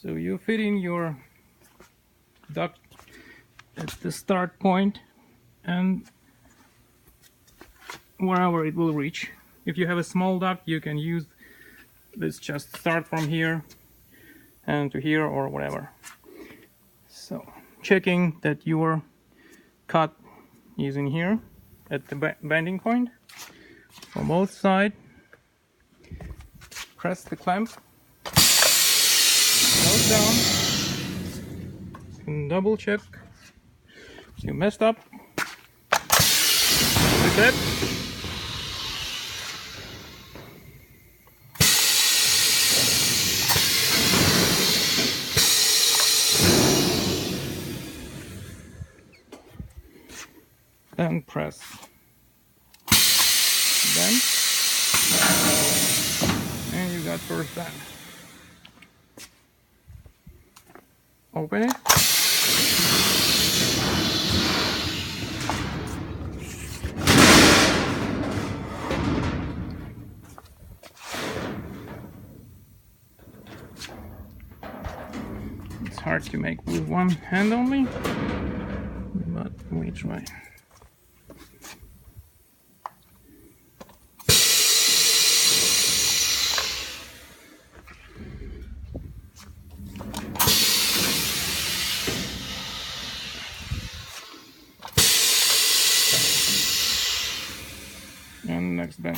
So you fit in your duct at the start point and wherever it will reach. If you have a small duct, you can use this, just start from here and to here or whatever. So checking that your cut is in here at the bending point from both sides. Press the clamp, close down, and double check. You messed up. Reset. Then press. Then, and you got first bend. Open it. It's hard to make with one hand only, but we try. And next bend.